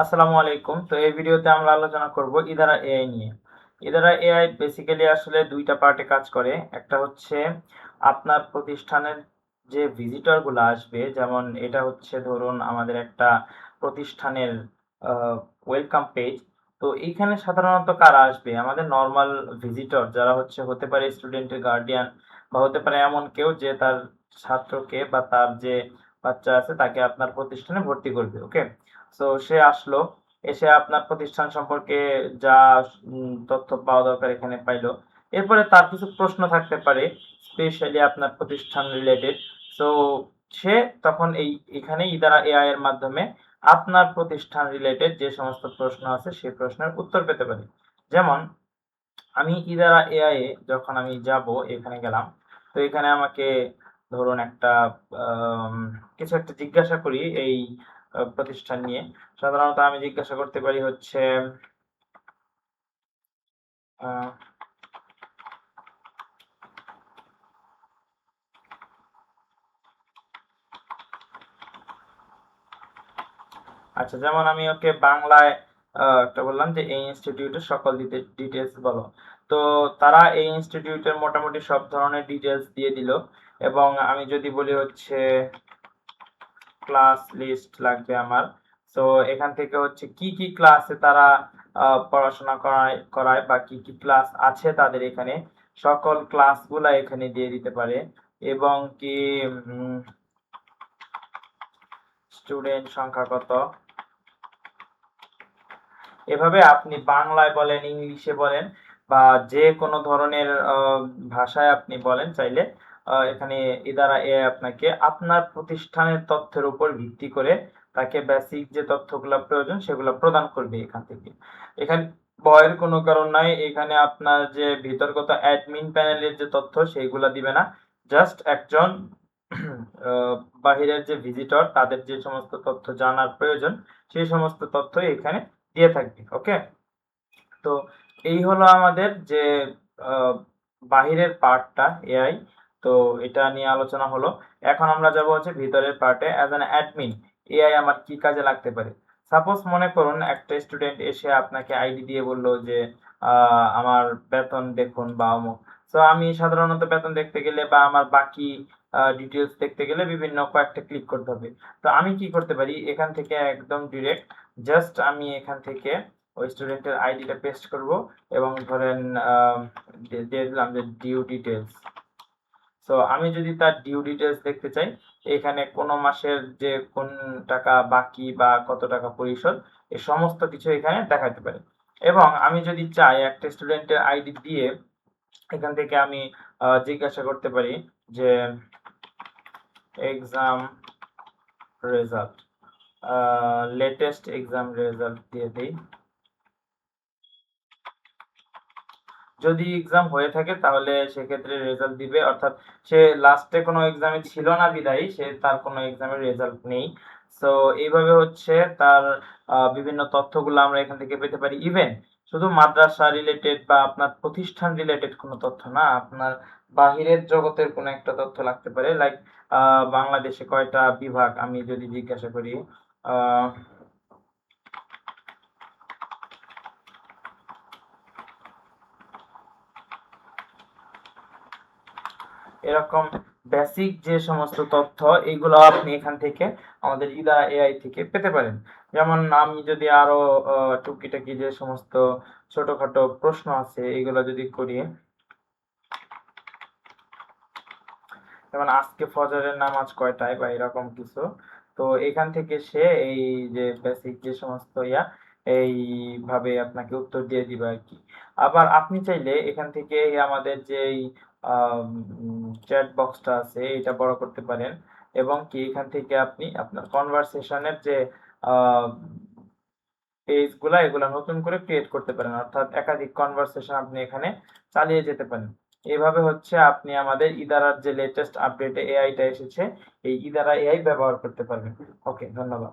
আসসালামু আলাইকুম। তো এই ভিডিওতে আমরা আলোচনা করব ইদারা এআই নিয়ে। ইদারা এআই বেসিক্যালি আসলে ২ টা পার্টে কাজ করে। একটা হচ্ছে আপনার প্রতিষ্ঠানের যে ভিজিটর গুলা আসবে, যেমন এটা হচ্ছে ধরুন আমাদের একটা প্রতিষ্ঠানের আ ওয়েলকাম পেজ। তো এইখানে সাধারণত কারা আসবে? আমাদের নরমাল ভিজিটর যারা হতে পারে স্টুডেন্টের গার্ডিয়ান বা হতে পারে এমন কেউ যে তার ছাত্রকে বা তার যে বাচ্চা আছে তাকে আপনার প্রতিষ্ঠানে ভর্তি করবে। ওকে? সো সে আসলো, এসে আপনার প্রতিষ্ঠান সম্পর্কে যা তথ্য পাওয়া দরকার এখানে পাইলো। এরপরে তার কিছু প্রশ্ন থাকতে পারে, স্পেশালি আপনার প্রতিষ্ঠান রিলেটেড। সো সে তখন এখানে ইদারা এআই এর মাধ্যমে আপনার প্রতিষ্ঠান রিলেটেড যে সমস্ত প্রশ্ন আছে সেই প্রশ্নের উত্তর পেতে পারে। যেমন আমি ইদারা এআই এ যখন আমি যাব, এখানে গেলাম। তো এখানে আমাকে ধরুন একটা আম কিছু একটা জিজ্ঞাসা করি এই প্রতিষ্ঠান নিয়ে। সাধারণত আমি জিজ্ঞাসা করতে পারি হচ্ছে আ আচ্ছা, যেমন আমি ওকে বাংলায় একটা বললাম যে এই ইনস্টিটিউটের সকল ডিটেইলস বলো। তো তারা এই ইনস্টিটিউটের মোটামুটি সব ধরনের ডিটেইলস দিয়ে দিল এবং আমি যদি বলি হচ্ছে ক্লাস লিস্ট লাগবে আমার। সো এখান থেকে হচ্ছে কি, কি ক্লাসে তারা পড়াশোনা করায় বা কি, কি ক্লাস আছে তাদের এখানে, সকল ক্লাসগুলা এখানে দিয়ে দিতে পারে এবং কি উম স্টুডেন্ট সংখ্যা কত। এভাবে আপনি বাংলায় বলেন, ইংলিশে বলেন বা যেকোনো ধরনের ভাষায় আপনি বলেন চাইলে এখানে ইদারা এআই আপনাকে আপনার প্রতিষ্ঠানের তথ্যের উপর ভিত্তি করে তাকে বেসিক যে তথ্যগুলা প্রয়োজন সেগুলা প্রদান করবে এখান থেকে। এখানে ভয়ের কোনো কারণ নাই। এখানে আপনার যে ভিতরগত অ্যাডমিন প্যানেলের যে তথ্য সেইগুলা দিবে না। জাস্ট একজন আ বাহিরের যে ভিজিটর তাদের যে সমস্ত তথ্য জানার প্রয়োজন সেই সমস্ত তথ্যই এখানে দিয়ে থাকবে। ওকে? তো এই হলো আমাদের যে আ বাহিরের পার্টটা এআই। তো এটা নিয়ে আলোচনা হলো। এখন আমরা যাবো হচ্ছে ভিতরের পার্টে। অ্যাজ অ্যান অ্যাডমিন এআই আমার কি কাজে লাগতে পারে? সাপোজ মনে করুন একটা স্টুডেন্ট এসে আপনাকে আইডি দিয়ে বলল যে আ আমার বেতন দেখুন বা অমুক। সো আমি সাধারণত বেতন দেখতে গেলে বা আমার বাকি ডিটেইলস দেখতে গেলে বিভিন্ন কয়েকটা ক্লিক করতে হবে। তো আমি কি করতে পারি? এখান থেকে একদম ডিরেক্ট জাস্ট আমি এখান থেকে ওই স্টুডেন্টের আইডিটা পেস্ট করব এবং ধরেন দিয়ে দিলাম যে ডিউ ডিটেইলস। সো আমি যদি তার ডিউ ডিটেইলস দেখতে চাই, এখানে কোন মাসের যে কোন টাকা বাকি বা কত টাকা পরিশোধ এই সমস্ত কিছু এখানে দেখাতে পারে। এবং আমি যদি চাই একটা স্টুডেন্টের আইডি দিয়ে এখান থেকে আমি জিজ্ঞাসা করতে পারি যে exam result, latest exam result দিয়ে দেই। যদি এক্সাম হয়ে থাকে তাহলে সেক্ষেত্রে রেজাল্ট দিবে, অর্থাৎ সে লাস্টে কোনো এক্সামে ছিল না বিধায় তার কোনো এক্সামের রেজাল্ট নেই। সো এইভাবে তার বিভিন্ন তথ্যগুলো আমরা এখান থেকে পেতে পারি। ইভেন শুধু মাদ্রাসা রিলেটেড বা আপনার প্রতিষ্ঠান রিলেটেড কোনো তথ্য না, আপনার বাহিরের জগতের কোনো একটা তথ্য লাগতে পারে। লাইক বাংলাদেশে কয়টা বিভাগ আমি যদি জিজ্ঞাসা করি, আ এরকম বেসিক যে সমস্ত তথ্য এইগুলো আপনি এখান থেকে আমাদের ইদা এআই থেকে পেতে পারেন। যেমন আমি যদি আরো টুকিটাকি যে সমস্ত ছোটখাটো প্রশ্ন আছে এগুলো যদি করি, যেমন আজকে ফজরের নামাজ কয়টায় বা এরকম কিছু। তো এখান থেকে সে এই যে বেসিক যে সমস্ত এইভাবে আপনাকে উত্তর দিয়ে দিবে আরকি। আবার আপনি চাইলে এখান থেকে আমাদের যেই চ্যাট বক্সটা আছে এটা বড় করতে পারেন এবং কি এখান থেকে আপনি আপনার কনভারসেশন এর যে আ পেজগুলা এগুলা নতুন করে ক্রিয়েট করতে পারেন। অর্থাৎ একাধিক কনভারসেশন আপনি এখানে চালিয়ে যেতে পারেন। এভাবে আপনি আমাদের ইদারার যে লেটেস্ট আপডেটে এআই টা এসেছে, এই ইদারা এআই ব্যবহার করতে পারবেন। ওকে, ধন্যবাদ।